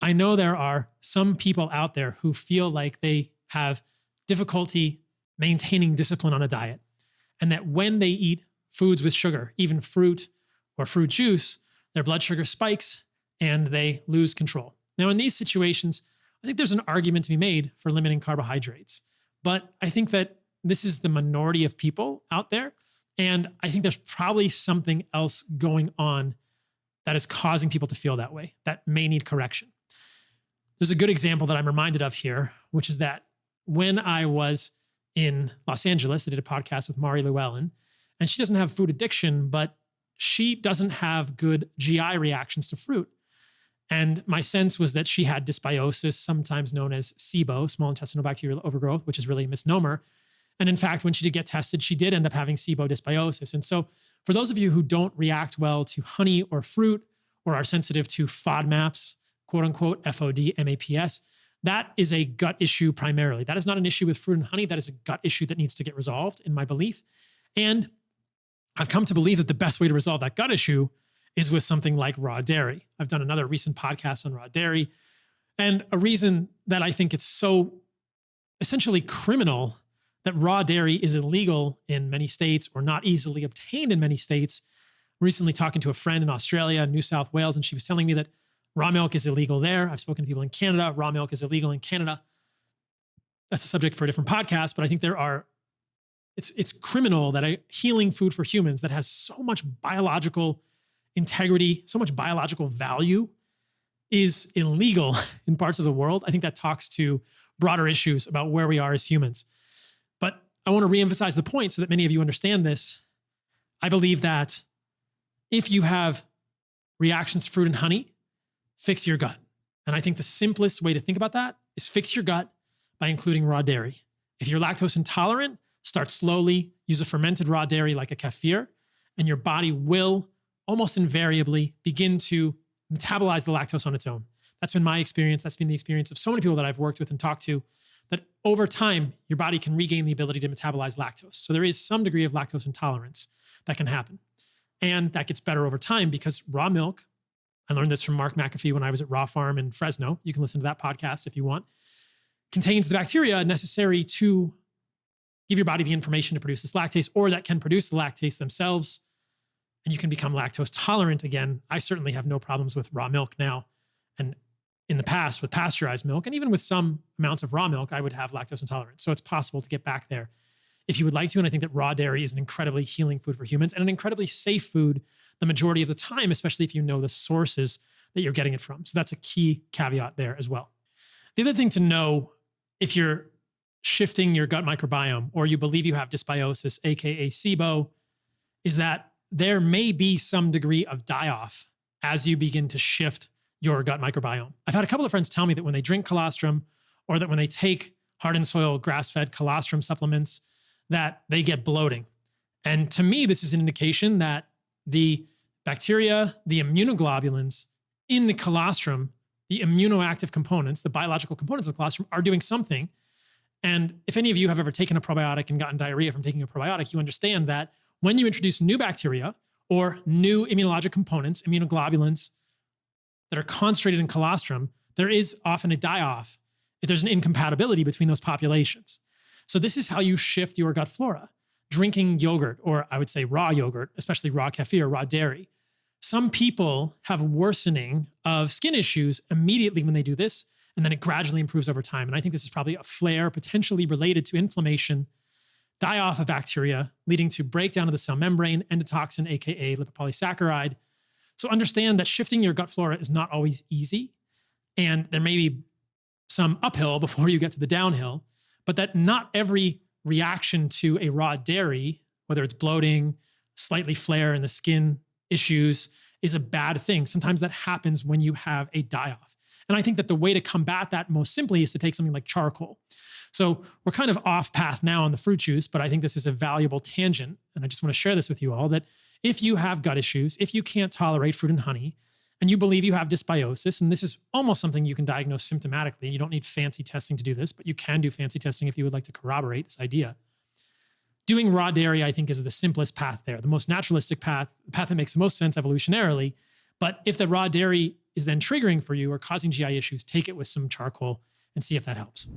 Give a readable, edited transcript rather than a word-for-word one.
I know there are some people out there who feel like they have difficulty maintaining discipline on a diet, and that when they eat foods with sugar, even fruit or fruit juice, their blood sugar spikes and they lose control. Now, in these situations, I think there's an argument to be made for limiting carbohydrates, but I think that this is the minority of people out there. And I think there's probably something else going on that is causing people to feel that way, that may need correction. There's a good example that I'm reminded of here, which is that when I was in Los Angeles, I did a podcast with Mari Llewellyn, and she doesn't have food addiction, but she doesn't have good GI reactions to fruit. And my sense was that she had dysbiosis, sometimes known as SIBO, small intestinal bacterial overgrowth, which is really a misnomer. And in fact, when she did get tested, she did end up having SIBO dysbiosis. And so for those of you who don't react well to honey or fruit, or are sensitive to FODMAPs, quote unquote, FODMAPs, that is a gut issue primarily. That is not an issue with fruit and honey. That is a gut issue that needs to get resolved, in my belief. And I've come to believe that the best way to resolve that gut issue is with something like raw dairy. I've done another recent podcast on raw dairy. And a reason that I think it's so essentially criminal that raw dairy is illegal in many states or not easily obtained in many states. Recently talking to a friend in Australia, New South Wales, and she was telling me that raw milk is illegal there. I've spoken to people in Canada. Raw milk is illegal in Canada. That's a subject for a different podcast, but I think it's criminal that a healing food for humans that has so much biological integrity, so much biological value is illegal in parts of the world. I think that talks to broader issues about where we are as humans. But I want to reemphasize the point so that many of you understand this. I believe that if you have reactions to fruit and honey, fix your gut. And I think the simplest way to think about that is fix your gut by including raw dairy. If you're lactose intolerant, start slowly, use a fermented raw dairy like a kefir, and your body will almost invariably begin to metabolize the lactose on its own. That's been my experience. That's been the experience of so many people that I've worked with and talked to, that over time, your body can regain the ability to metabolize lactose. So there is some degree of lactose intolerance that can happen. And that gets better over time because raw milk, I learned this from Mark McAfee when I was at Raw Farm in Fresno. You can listen to that podcast if you want. Contains the bacteria necessary to give your body the information to produce this lactase, or that can produce the lactase themselves, and you can become lactose tolerant again. I certainly have no problems with raw milk now. And in the past with pasteurized milk, and even with some amounts of raw milk, I would have lactose intolerance. So it's possible to get back there if you would like to. And I think that raw dairy is an incredibly healing food for humans and an incredibly safe food the majority of the time, especially if you know the sources that you're getting it from. So that's a key caveat there as well. The other thing to know, if you're shifting your gut microbiome or you believe you have dysbiosis, AKA SIBO, is that there may be some degree of die-off as you begin to shift your gut microbiome. I've had a couple of friends tell me that when they drink colostrum, or that when they take Heart and Soil grass-fed colostrum supplements, that they get bloating. And to me, this is an indication that the bacteria, the immunoglobulins in the colostrum, the immunoactive components, the biological components of the colostrum, are doing something. And if any of you have ever taken a probiotic and gotten diarrhea from taking a probiotic, you understand that when you introduce new bacteria or new immunologic components, immunoglobulins that are concentrated in colostrum, there is often a die-off if there's an incompatibility between those populations. So this is how you shift your gut flora. Drinking yogurt, or I would say raw yogurt, especially raw kefir, raw dairy. Some people have worsening of skin issues immediately when they do this, and then it gradually improves over time. And I think this is probably a flare potentially related to inflammation, die-off of bacteria, leading to breakdown of the cell membrane, endotoxin, aka lipopolysaccharide. So understand that shifting your gut flora is not always easy, and there may be some uphill before you get to the downhill, but that not every reaction to a raw dairy, whether it's bloating, slightly flare in the skin issues, is a bad thing. Sometimes that happens when you have a die-off. And I think that the way to combat that most simply is to take something like charcoal. So we're kind of off path now on the fruit juice, but I think this is a valuable tangent. And I just want to share this with you all, that if you have gut issues, if you can't tolerate fruit and honey, and you believe you have dysbiosis, and this is almost something you can diagnose symptomatically. You don't need fancy testing to do this, but you can do fancy testing if you would like to corroborate this idea. Doing raw dairy, I think, is the simplest path there, the most naturalistic path, the path that makes the most sense evolutionarily. But if the raw dairy is then triggering for you or causing GI issues, take it with some charcoal and see if that helps.